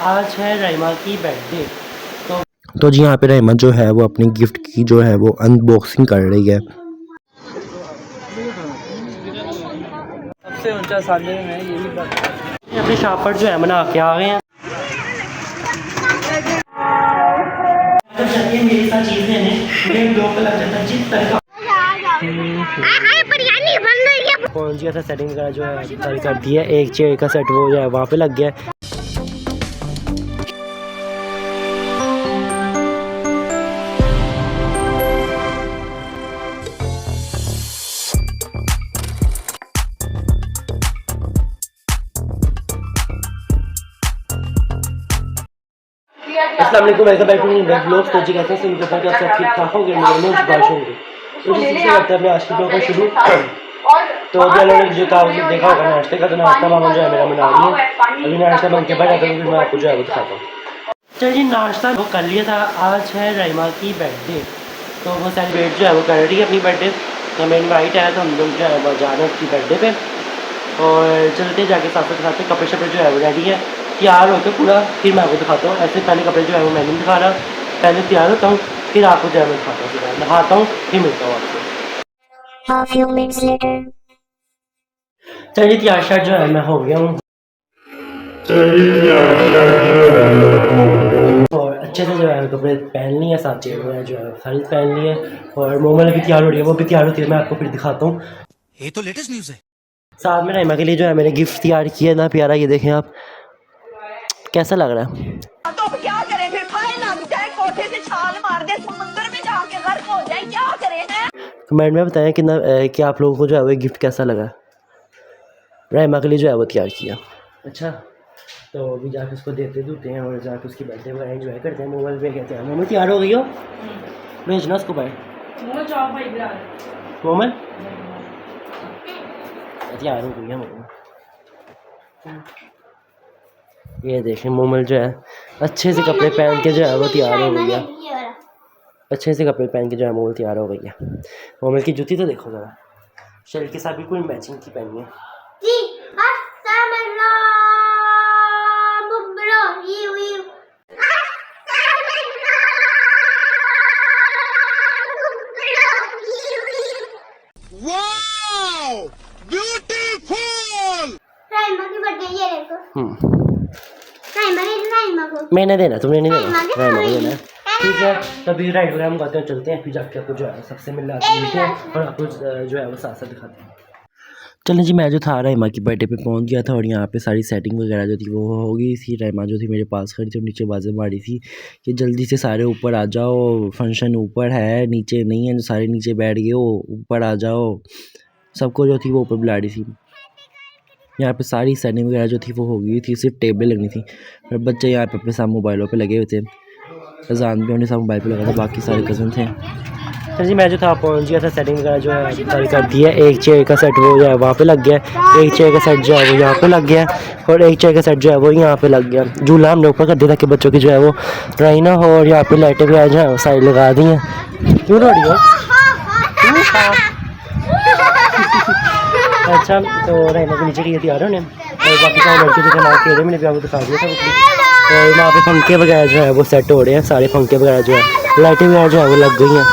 आज है रहीमा की बर्थडे। तो जी यहाँ पे रहीमा जो है वो अपनी गिफ्ट की जो है वो अनबॉक्सिंग कर रही है। सबसे ऊंचा साले में यही बात अपनी शॉप पर जो है बना के आ गए हैं। मेरे साथ चीज़ लेने मुझे दो को लग जाता जिस तरह का पहुँच गया था। सेटिंग वगैरह जो है सारी कर दी है। एक चेयर का सेट वो जो है वहाँ पे लग गया है। अस्सलाम वालेकुम, welcome back to my blog. तो जी कैसे हैं उम्मीद करता हूं कि आप सब ठीक ठाक होंगे, मेरे में बारिश होंगे। तो जिससे करते हैं अपने आज के ब्लॉग को शुरू। तो अभी लोगों ने जो था देखा होगा नाश्ते का, तो नाश्ता मामा जो है मेरा बना रही है। अभी नाश्ता बन के बैठा था, फिर मैं आपको जो है वो दिखाता हूँ। चलिए जी, नाश्ता वो कर लिया था। आज है रहीमा की बर्थडे, तो वो सेलिब्रेट जो है वो कर रही है अपनी बर्थडे। तो मैं इन्वाइट आया तो हम लोग जो है वो जा रहे हैं उसकी बर्थडे पे। और चलते जाके साथ साथ कपड़े शपड़े जो है वो रेडी है, तैयार होकर पूरा। फिर मैं आपको दिखाता हूँ। ऐसे पहले कपड़े जो है वो मैंने दिखा रहा, पहले तैयार होता हूँ, फिर आपको जो है मैं दिखाता हूँ। फिर नहाता हूँ, फिर मिलता हूँ आपसे। चलिए तैयार शायद जो है मैं हो गया हूँ और अच्छे से जो है कपड़े पहन लिए, साथ चेयर वगैरह जो है सारी पहन लिए। और मोमल भी तैयार हो रही है, वो भी तैयार होती है, मैं आपको फिर दिखाता हूँ। ये तो लेटेस्ट न्यूज़ है। साथ में रहीमा के लिए जो है मैंने गिफ्ट तैयार किया ना, प्यारा। ये देखें आप, कैसा लग रहा है? तो क्या करें फिर? खाए लग जाए, कोठे से छाल मार दे, समुद्र में जाके गर्क हो जाए, क्या करें हैं? कमेंट में बताएं कि आप लोगों को जो है वो गिफ्ट कैसा लगा। रहीमा के लिए जो है वो तैयार किया। अच्छा, तो अभी जाके उसको देते हैं और जाके उसकी बर्थडे वगैरह एंजॉय करते हैं। मोबाइल पे कहते हैं मोमल तैयार हो गई हो, भेजना उसको बाय। मोमल तैयार हो गई है मोमल। ये देखें मोमल जो है अच्छे से कपड़े पहन के जो है वो तैयार हो गई है। अच्छे से कपड़े पहन के जो है मोमल तैयार हो गई है। मोमल की जूती तो देखो ज़रा, शर्ट के साथ बिल्कुल मैचिंग की पहनी है। मैंने देना, तुमने नहीं देना, रहीमा को देना। ठीक है, तभी राइड वगैरह हम गाते हैं, चलते हैं। फिर जाके आपको जो है सबसे मिलते हैं और आपको जो है वो साथ साथ दिखाते हैं। चलें जी, मैं जो था रहीमा की बर्थडे पे पहुंच गया था और यहाँ पे सारी सेटिंग वगैरह जो थी वो हो गई थी। रहीमा जो थी मेरे पास खड़ी थी, नीचे बाजें मारी थी कि जल्दी से सारे ऊपर आ जाओ, फंक्शन ऊपर है, नीचे नहीं है। जो सारे नीचे बैठ गए हो, ऊपर आ जाओ। सबको जो थी वो ऊपर बुला रही थी। यहाँ पे सारी सेटिंग वगैरह जो थी वो हो गई थी, सिर्फ टेबल लगनी थी। और बच्चे यहाँ पे अपने साथ मोबाइलों पे लगे हुए थे। अजान भी उन्हें साथ मोबाइल पे लगा था, बाकी सारे कज़न थे। तो जी मैं जो था पहुँच गया था। सेटिंग वगैरह जो है सारी कर दी है। एक चेयर का सेट वो जो है वहाँ पे लग गया है, एक चेयर का सेट जो है वो यहाँ पे लग गया है, और एक चेयर का सेट जो है वो यहाँ पे लग गया। झूला हमने ऊपर कर दिया ताकि बच्चों की जो है वो रही ना हो। और यहाँ पे लाइटें वगैरह जो है साइड लगा दी हैं। क्यों रो रही हो? अच्छा, तो रहीमा के नीचे की तैयार होने और बाकी सारे लड़के जो थे वहाँ खेल रहे, मैंने भी आपको दिखा दिया था। और वहाँ पे पंखे वगैरह जो है वो सेट हो रहे हैं, सारे पंखे वगैरह जो है, लाइटें वगैरह जो है वो लग गई हैं।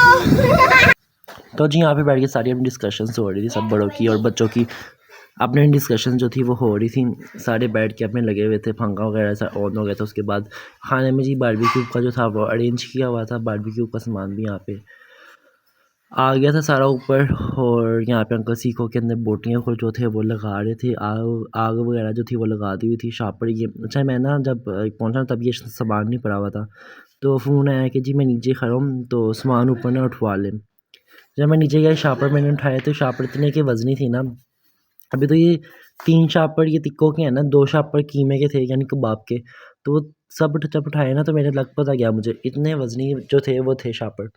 तो जी यहाँ पे बैठ के सारी अपनी डिस्कशंस हो रही थी, सब बड़ों की और बच्चों की अपनी डिस्कशन जो थी वो हो रही थी। सारे बैठ के अपने लगे हुए थे, पंखा वगैरह ऑन हो गया था। उसके बाद खाने में जी बारबेक्यू का जो था वो अरेंज किया हुआ था, बारबेक्यू का सामान भी यहाँ पे आ गया था सारा ऊपर। और यहाँ पे अंकल सीखो के अंदर बोटियाँ को जो थे वो लगा रहे थे, आग वगैरह जो थी वो लगा दी हुई थी। शापर ये अच्छा, मैं ना जब पहुँचा तब ये सामान नहीं पड़ा हुआ था, तो फ़ोन आया कि जी मैं नीचे खड़ा हूँ तो सामान ऊपर ना उठवा लें। जब मैं नीचे गया, शापर मैंने उठाए तो शापर इतने के वज़नी थी ना। अभी तो ये 3 शापर ये तिक्कों के हैं ना, 2 शापर कीमे के थे यानी कबाब के। तो वो सब जब उठाए ना तो मेरे लग पता गया मुझे, इतने वज़नी जो थे वो थे शापर।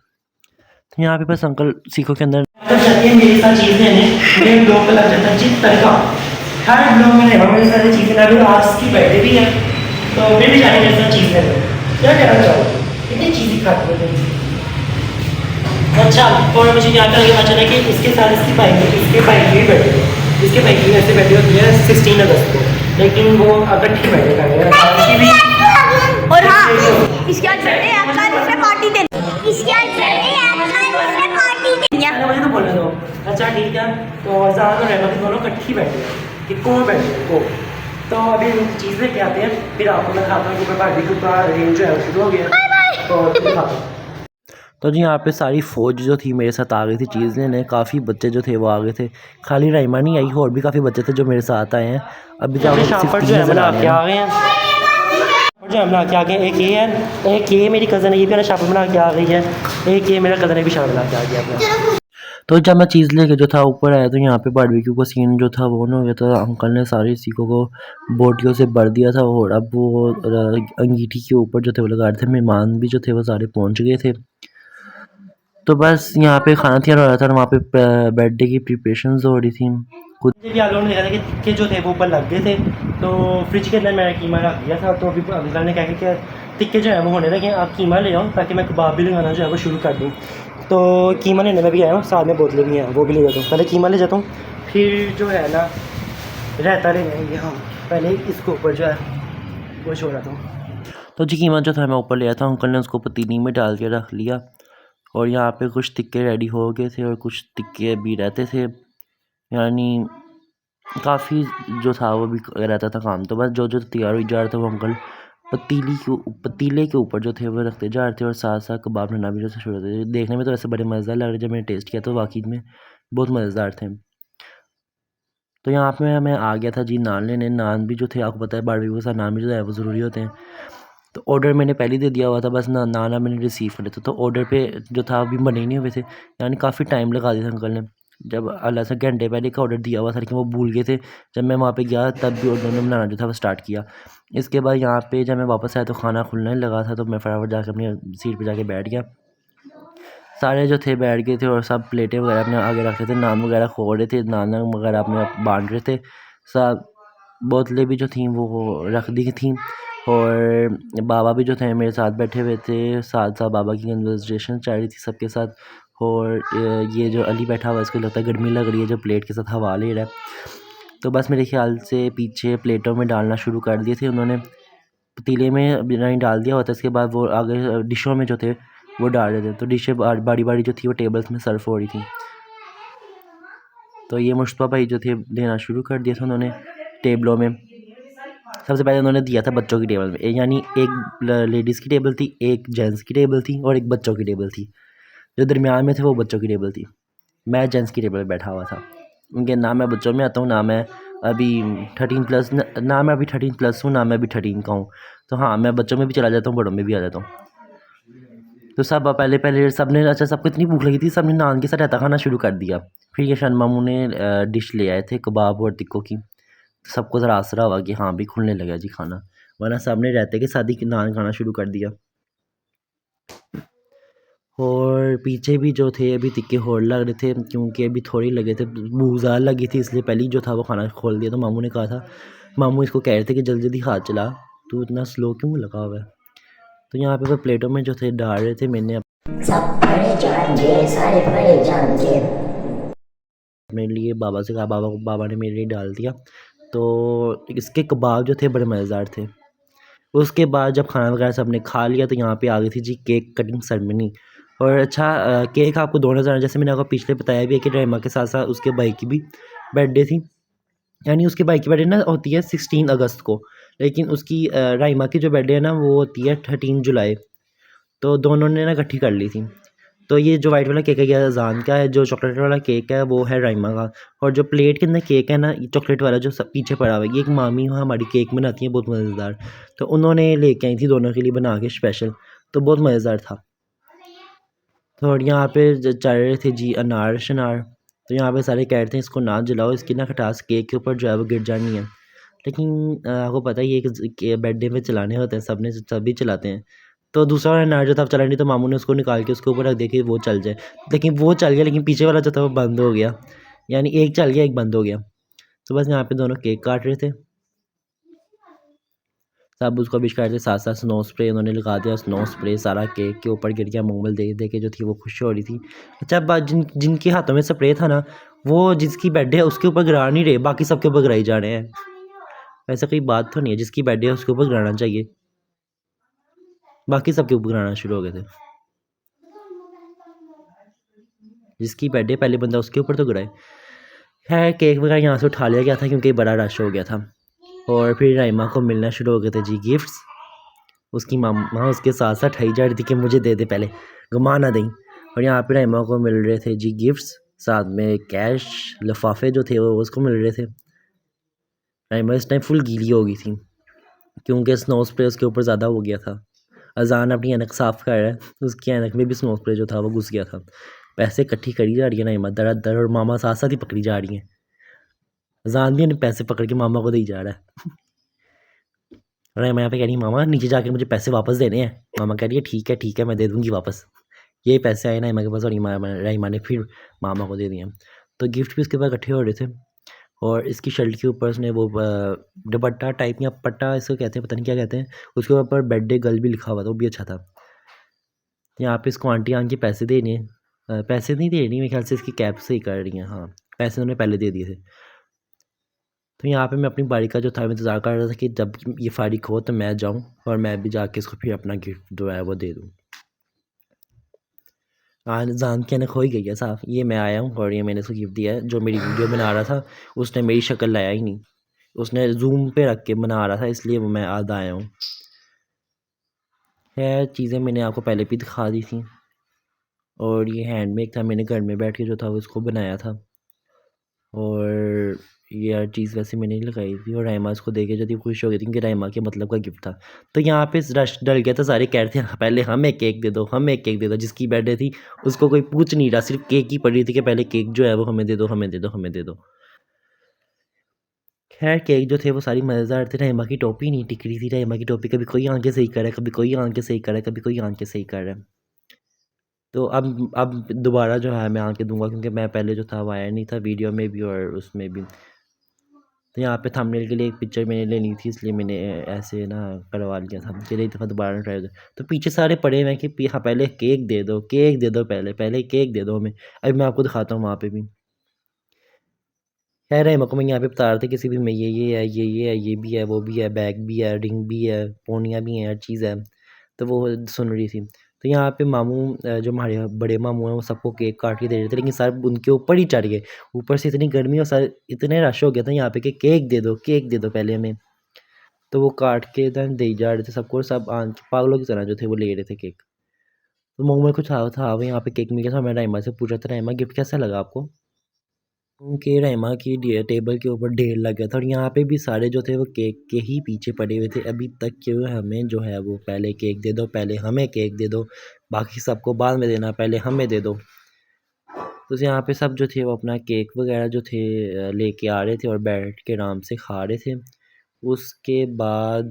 यहाँ पे बस अंकल सीखो के अंदर मेरे साथ चीज़ लेने मुझे ब्लॉग पे लग जाता है जिस तरह का हर ब्लॉग में रहेगा मेरे साथ चीज़ें ला रही। आज की बर्थडे भी है तो फिर भी जाने मेरे साथ चीज़ ले लो, क्या कहना चाहोगे? इतनी चीज़ें खाते हो। अच्छा, और मुझे यहाँ पर पता चला कि इसके साथ इसकी बाइक, इसके बाइक भी बैठे हो, इसके बाइक भी ऐसे बैठे होती है 16 अगस्त को, लेकिन वो अगट की बैठे का है। तो आज़ाद और रहमत दोनों इकट्ठी बैठे हैं कि कौन बैठे को। तो अभी चीज़ लेके आते हैं, फिर आपको मैं खाता हूँ कि बारबेक्यू का रेंज जो है वो शुरू हो गया। तो दिखाता हूँ। तो जी यहाँ पे सारी फ़ौज जो थी मेरे साथ आ गई थी चीज़ लेने। काफ़ी बच्चे जो थे वो आ गए थे, खाली राइमा नहीं आई, और भी काफ़ी बच्चे थे जो मेरे साथ आए हैं। अभी जो शाम पर जो है बना के आ गए हैं, और जो है बना के आ गए। एक ये है, एक ये मेरी कज़न है, ये भी ना शाम पर बना के आ गई है। एक ये मेरा कज़न है भी शाम बना के आ गया अपना। तो जब मैं चीज़ लेके जो था ऊपर आया तो यहाँ पे बारबेक्यू का सीन जो था वो हो गया था। अंकल ने सारे सीखों को बोटियों से भर दिया था, और अब वो अंगीठी के ऊपर जो थे वो लगा रहे थे। मेहमान भी जो थे वो सारे पहुँच गए थे। तो बस यहाँ पे खाना तैयार हो रहा था और वहाँ पे बर्थडे की प्रिपरेशंस हो रही थी। कुछ भी आलों ने देखा था कि टिक्के जो थे वो ऊपर लग गए थे, तो फ्रिज के अंदर मैंने कीमा रख दिया था। तो अभी अंकल ने कहा कि टिक्के जो है वो होने लगे, आप कीमा ले आओ ताकि मैं कबाब भी लगाना जो है वो शुरू कर दूँ। तो कीमा लेने में भी आया हूँ, साथ में बोतलें भी हैं, वो भी ले जाता हूँ। पहले कीमा ले जाता हूँ, फिर जो है ना रायता ले जाएंगे हम। पहले इसको ऊपर जो है वो छोड़ा था। तो जी कीमा जो था मैं ऊपर ले आया था, अंकल ने उसको पतीली में डाल के रख लिया। और यहाँ पे कुछ टिक्के रेडी हो गए थे और कुछ टिक्के भी रहते थे, यानी काफ़ी जो था वो भी रहता था काम। तो बस जो जो तैयार हुई जा रहा था वो अंकल पतीले के ऊपर जो थे वो रखते जा रहे थे, और साथ साथ कबाब बनाना भी जो शुरू होते थे। देखने में तो ऐसे बड़े मज़ेदार लग रहे, जब मैंने टेस्ट किया तो वाकई में बहुत मज़ेदार थे। तो यहाँ पे मैं आ गया था जी नान लेने। नान भी जो थे आपको पता है बारबेक्यू के साथ नान भी जो है वो ज़रूरी होते हैं। तो ऑर्डर मैंने पहले ही दे दिया हुआ था, बस नान मैंने रिसीव कर लिया था। तो ऑर्डर पे जो था अभी बने ही नहीं हुए थे, यानी काफ़ी टाइम लगा दिया था अंकल ने। जब अल्लाह से घंटे पहले का ऑर्डर दिया हुआ था, लेकिन वो भूल गए थे। जब मैं वहाँ पे गया तब भी उन्होंने बनाना जो था वो स्टार्ट किया। इसके बाद यहाँ पे जब मैं वापस आया तो खाना खुलने लगा था, तो मैं फटाफट जाकर अपनी सीट पर जाके बैठ गया। सारे जो थे बैठ गए थे और सब प्लेटें वगैरह अपने आगे रख रहे थे, नान वगैरह खो रहे थे, नान वगैरह अपने बांट रहे थे। सब बोतलें भी जो थी वो रख दी थी, और बाबा भी जो थे मेरे साथ बैठे हुए थे। साथ साथ बाबा की कन्वर्सेशन चल रही थी सबके साथ। और ये जो अली बैठा हुआ है इसको लगता है गर्मी लग रही है, जो प्लेट के साथ हवा ले रहा है। तो बस मेरे ख्याल से पीछे प्लेटों में डालना शुरू कर दिए थे उन्होंने। पतीले में बिना ही डाल दिया होता, इसके बाद वो आगे डिशों में जो थे वो डाल रहे थे। तो डिशें बारी बारी जो थी वो टेबल्स में सर्व हो रही थी। तो ये मुश्तबा भाई जो थे देना शुरू कर दिया था उन्होंने टेबलों में। सबसे पहले उन्होंने दिया था बच्चों की टेबल में, यानी एक लेडीज़ की टेबल थी, एक जेंट्स की टेबल थी और एक बच्चों की टेबल थी। जो दरमियान में थे वो बच्चों की टेबल थी। मैं जेंट्स की टेबल पर बैठा हुआ था, उनके ना मैं बच्चों में आता हूँ, ना मैं अभी 13+, ना मैं अभी 13+ हूँ, ना मैं अभी 13 का हूँ। तो हाँ, मैं बच्चों में भी चला जाता हूँ, बड़ों में भी आ जाता हूँ। तो सब पहले पहले सब ने, अच्छा सबको इतनी भूख लगी थी, सब ने नान के साथ रायता खाना शुरू कर दिया। फिर ये शन मामू ने डिश ले आए थे कबाब और टिक्कों की। सबको ज़रा आसरा हुआ कि हाँ भी खुलने लगा जी खाना, वरना सब ने रायते के साथ ही नान खाना शुरू कर दिया। और पीछे भी जो थे अभी टिक्के होड़ लग रहे थे, क्योंकि अभी थोड़ी लगे थे, भूख ज़्यादा लगी थी, इसलिए पहले ही जो था वो खाना खोल दिया। तो मामू ने कहा था, मामू इसको कह रहे थे कि जल्दी जल्दी हाथ चला, तू इतना स्लो क्यों लगा हुआ है। तो यहाँ पे वो प्लेटों में जो थे डाल रहे थे। मैंने मेरे लिए बाबा से कहा, बाबा ने मेरे लिए डाल दिया। तो इसके कबाब जो थे बड़े मज़ेदार थे। उसके बाद जब खाना वगैरह सब ने खा लिया तो यहाँ पे आ गई थी जी केक कटिंग सेरेमनी। और अच्छा केक आपको 2 नज़र, जैसे मैंने आपको पिछले बताया भी है कि रहमा के साथ साथ उसके भाई की भी बर्थडे थी, यानी उसके भाई की बर्थडे ना होती है 16 अगस्त को, लेकिन उसकी राइमा की जो बर्थडे है ना वो होती है 13 जुलाई। तो दोनों ने ना इकट्ठी कर ली थी। तो ये जो वाइट वाला केक है ये अजान का है, जो चॉकलेट वाला केक है वो है राइमा का। और जो प्लेट के अंदर केक है ना चॉकलेट वाला जो सब पीछे पड़ा हुआ है, ये एक मामी हमारी केक बनाती है बहुत मज़ेदार। तो उन्होंने लेके आई थी दोनों के लिए बना के स्पेशल, तो बहुत मज़ेदार था। तो और यहाँ पे चल रहे थे जी अनार शनार। तो यहाँ पे सारे कह रहे थे इसको ना जलाओ, इसकी ना खटास केक के ऊपर जो है वो गिर जानी है। लेकिन आपको पता ही है कि बर्थडे में चलाने होते हैं, सब ने सभी चलाते हैं। तो दूसरा वाला अनार जो था चला नहीं, तो मामू ने उसको निकाल के उसके ऊपर रख दिया कि वो चल जाए। लेकिन वो चल गया, लेकिन पीछे वाला जो था वो बंद हो गया, यानी एक चल गया एक बंद हो गया। तो बस यहाँ पे दोनों केक काट रहे थे, सब उसको विश कर रहे थे। साथ साथ स्नो स्प्रे उन्होंने लगा दिया, स्नो स्प्रे सारा केक के ऊपर गिर गया। मोबाइल देख देख के जो थी वो खुश हो रही थी। अच्छा बात जिनके हाथों में स्प्रे था ना, वो जिसकी बर्थडे है उसके ऊपर गिरा नहीं रहे, बाकी सबके ऊपर गिराई जा रहे हैं। ऐसा कोई बात तो नहीं है, जिसकी बर्थडे है उसके ऊपर गिराना चाहिए, बाकी सबके ऊपर गिराना शुरू हो गए थे। जिसकी बर्थडे पहले बंदा उसके ऊपर तो गिराए। खैर केक वगैरह यहाँ से उठा लिया गया था क्योंकि बड़ा रश हो गया था। और फिर राइमा को मिलना शुरू हो गए थे जी गिफ्ट्स। उसकी मामा उसके साथ साथ ठई जा रही थी कि मुझे दे दे पहले, घुमा ना दें। और यहाँ पे राइमा को मिल रहे थे जी गिफ्ट्स, साथ में कैश, लिफाफे जो थे वो उसको मिल रहे थे। राइमा इस टाइम फुल गीली हो गई थी क्योंकि स्नो स्प्रे उसके ऊपर ज़्यादा हो गया था। अजान अपनी ऐनक साफ़ कर रहा है, उसकी ऐनक में भी स्नो स्प्रे जो था वो घुस गया था। पैसे इकट्ठी करी जा रही है राइमा दर दर, और मामा साथ साथ ही पकड़ी जा रही हैं। अजान भी अपने पैसे पकड़ के मामा को दे जा रहा है। राइमा यहाँ पे कह रही है मामा नीचे जाके मुझे पैसे वापस देने हैं। मामा कह रही है ठीक है मैं दे दूँगी वापस। ये पैसे आए राइमा के पास और राइमा ने फिर मामा को दे दिए। तो गिफ्ट भी उसके पास इकट्ठे हो रहे थे। और इसकी शर्ट के ऊपर उसने वो दुपट्टा टाइप या पट्टा इसको कहते हैं, पता नहीं क्या कहते हैं, उसके ऊपर बर्थडे गर्ल भी लिखा हुआ था, वो भी अच्छा था। यहाँ पे इसको आंटी आके पैसे देने हैं, पैसे नहीं दे रही मेरे ख्याल से इसकी कैब से ही कर रही हैं। हाँ पैसे उन्होंने पहले दे दिए थे। तो यहाँ पे मैं अपनी बारी का जो था इंतज़ार कर रहा था कि जब ये फारिग हो तो मैं जाऊँ और मैं भी जाके इसको फिर अपना गिफ्ट जो है वो दे दूँ। आज जान के खो ही गई है साहब। ये मैं आया हूँ और ये मैंने इसको गिफ्ट दिया है। जो मेरी वीडियो बना रहा था उसने मेरी शक्ल लाया ही नहीं, उसने जूम पे रख के बना रहा था, इसलिए वो मैं आज आया हूँ। खैर चीज़ें मैंने आपको पहले भी दिखा दी थी। और ये हैंडमेड था, मैंने घर में बैठ के जो था वो इसको बनाया था। और ये हर चीज़ वैसे मैंने ही लगाई थी। और राइमा इसको देख के जो थी खुश हो गई थी क्योंकि राइमा के मतलब का गिफ्ट था। तो यहाँ पे रश डल गया था, सारे कह रहे थे पहले हमें केक दे दो, हमें केक दे दो। जिसकी बर्थडे थी उसको कोई पूछ नहीं रहा, सिर्फ केक ही पड़ रही थी कि पहले केक जो है वो हमें दे दो, हमें दे दो, हमें दे दो। खैर केक जो थे वो सारी मज़ेदार थे। राइमा की टोपी नहीं टिक रही थी। राइमा की टोपी कभी कोई आंखें सही कर रहा है, कभी कोई आंखें सही कर रहा है, कभी कोई आंखें सही कर रहा है। तो अब दोबारा जो है मैं आके दूंगा क्योंकि मैं पहले जो था वो आया नहीं था वीडियो में भी और उसमें भी। तो यहाँ पे थंबनेल के लिए एक पिक्चर मैंने लेनी थी, इसलिए मैंने ऐसे ना करवा लिया था कि एक दफ़ा दोबारा ट्राई हो। तो पीछे सारे पड़े हुए हैं कि हाँ पहले केक दे दो, केक दे दो, पहले पहले केक दे दो हमें। अभी मैं आपको दिखाता हूँ वहाँ पे भी। खैर है मैं यहाँ पे बता रहे थे किसी भी में ये है, ये है, ये भी है, वो भी है, बैग भी है, रिंग भी है, पोनियाँ भी हैं, हर चीज़ है। तो वो सुन रही थी। तो यहाँ पे मामू जो हमारे बड़े मामू हैं वो सबको केक काट के दे रहे थे, लेकिन सर उनके ऊपर ही चढ़ गए। ऊपर से इतनी गर्मी और सर इतने रश हो गया था यहाँ पे कि केक दे दो, केक दे दो पहले हमें। तो वो काट के देन दे जा रहे थे सबको, सब पागलों की तरह जो थे वो ले रहे थे केक। तो मुँह में कुछ था वो यहाँ पे केक मिल गया था। मैं राइमा से पूछा था राइमा गिफ्ट कैसा लगा आपको? उनके रहमा की टेबल के ऊपर ढेर लग गया था और यहाँ पे भी सारे जो थे वो केक के ही पीछे पड़े हुए थे अभी तक कि हमें जो है वो पहले केक दे दो, पहले हमें केक दे दो, बाकी सबको बाद में देना, पहले हमें दे दो। तो यहाँ पे सब जो थे वो अपना केक वगैरह जो थे लेके आ रहे थे और बैठ के आराम से खा रहे थे। उसके बाद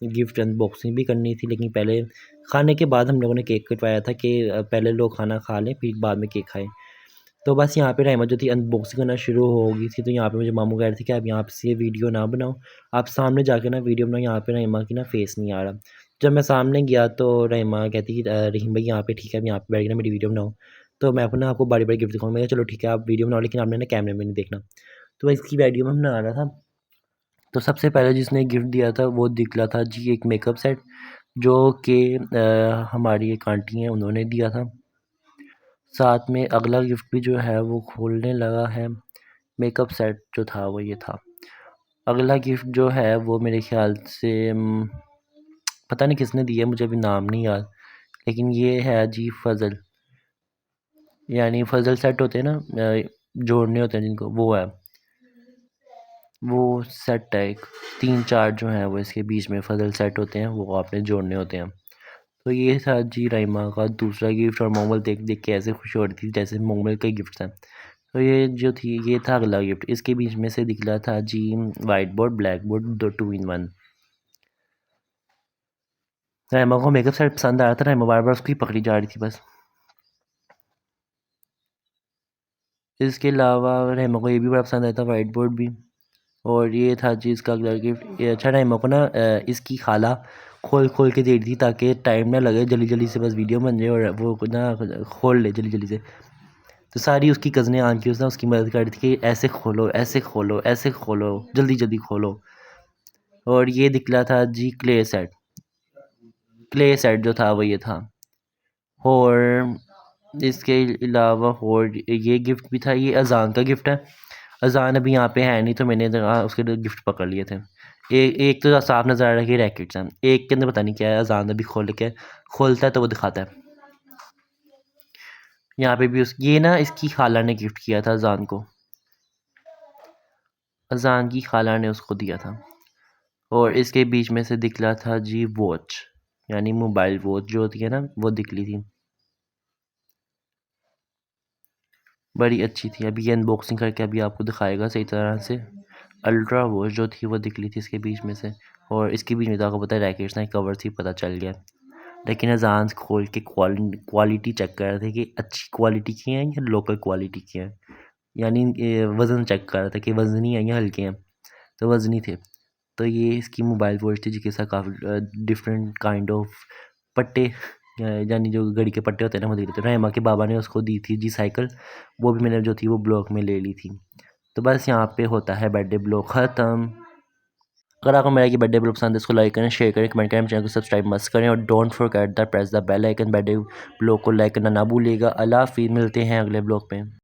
गिफ्ट अनबॉक्सिंग भी करनी थी, लेकिन पहले खाने के बाद हम लोगों ने केक कटवाया था कि पहले लोग खाना खा लें फिर बाद में केक खाएं। तो बस यहाँ पे राइमा जो थी अनबॉक्सिंग करना शुरू हो गई थी। तो यहाँ पे मुझे मामू कह रहे थे कि आप यहाँ पे से वीडियो ना बनाओ, आप सामने जाके ना वीडियो बनाओ, यहाँ पे राइमा की ना फेस नहीं आ रहा। जब मैं सामने गया तो राइमा कहती कि रहीम भाई यहाँ पे ठीक है, अब यहाँ पे बैठ के ना मेरी वीडियो बनाओ। तो मैं अपना आपको बड़ी बड़ी गिफ्ट दिखाऊँ। मैं चलो ठीक है आप वीडियो बनाओ, लेकिन आपने ना कैमरे में नहीं देखना। तो मैं इसकी वीडियो में बना रहा था। तो सबसे पहले जिसने गिफ्ट दिया था वो निकला था जी एक मेकअप सेट, जो कि हमारी एक आंटी हैं उन्होंने दिया था। साथ में अगला गिफ्ट भी जो है वो खोलने लगा है। मेकअप सेट जो था वो ये था। अगला गिफ्ट जो है वो मेरे ख़्याल से पता नहीं किसने दिया, मुझे अभी नाम नहीं याद, लेकिन ये है जी फ़ज़ल, यानी फ़ज़ल सेट होते हैं ना, जोड़ने होते हैं जिनको, वो है, वो सेट है एक 3-4 जो हैं वो इसके बीच में फ़ज़ल सेट होते हैं, वो आपने जोड़ने होते हैं। तो ये था जी राइमा का दूसरा गिफ्ट और मोमल देख देख के ऐसे खुश हो रही थी जैसे मोमल के गिफ्ट हैं। तो ये जो थी ये था अगला गिफ्ट। इसके बीच में से निकला था जी वाइट बोर्ड ब्लैक बोर्ड, दो 2 in 1। राइमा को मेकअप सेट पसंद आया था, राइमा बार बार उसको ही पकड़ी जा रही थी बस। इसके अलावा राइमा को ये भी बड़ा पसंद आया था, वाइट बोर्ड भी। और ये था जी इसका अगला गिफ्ट। ये अच्छा राइमा को ना इसकी खाला खोल खोल के दे रही थी ताकि टाइम ना लगे, जल्दी जल्दी से बस वीडियो बन जाए और वो ना खोल ले जल्दी जल्दी से। तो सारी उसकी कज़नें आके उसकी मदद कर रही थी कि ऐसे खोलो, ऐसे खोलो, ऐसे खोलो, जल्दी जल्दी खोलो। और ये निकला था जी क्ले सेट। क्ले सेट जो था वो ये था। और इसके अलावा और ये गिफ्ट भी था, ये अज़ान का गिफ्ट है। अजान अभी यहाँ पे है नहीं तो मैंने उसके गिफ्ट पकड़ लिए थे। एक तो साफ नज़र आ रहा है कि रैकेट्स हैं, एक के अंदर पता नहीं क्या है। अजान अभी खोलता है तो वो दिखाता है। यहाँ पे भी ये ना इसकी खाला ने गिफ्ट किया था अजान को, अजान की खाला ने उसको दिया था। और इसके बीच में से दिखला था जी वॉच, यानी मोबाइल वॉच जो होती है ना, वो दिखली थी, बड़ी अच्छी थी। अभी ये अनबॉक्सिंग करके अभी आपको दिखाएगा सही तरह से। अल्ट्रा वॉच जो थी वो दिखली थी इसके बीच में से, और इसके बीच में तो आपको पता है रैकेट्स ना कवर थी, पता चल गया। लेकिन अजान खोल के क्वालिटी चेक कर रहे थे कि अच्छी क्वालिटी की हैं या लोकल क्वालिटी की हैं, यानी वज़न चेक कर रहा था कि वज़नी है या हल्के हैं, तो वज़नी थे। तो ये इसकी मोबाइल वॉच थी जिसके साथ काफ़ी डिफरेंट काइंड ऑफ पट्टे, यानी जो घड़ी के पट्टे होते हैं ना, वो दे रहे थे। रहमा के बाबा ने उसको दी थी जी साइकिल, वो भी मैंने जो थी वो ब्लॉक में ले ली थी। तो बस यहाँ पे होता है बर्थडे ब्लॉग ख़त्म। अगर आपको मेरा ये बर्थडे ब्लॉग पसंद है इसको लाइक करें, शेयर करें, कमेंट करें, चैनल को सब्सक्राइब मस्त करें, और don't forget the press the bell icon. Birthday blog को लाइक करना ना भूलिएगा। अल्लाह हाफ़िज़, मिलते हैं अगले ब्लॉग में।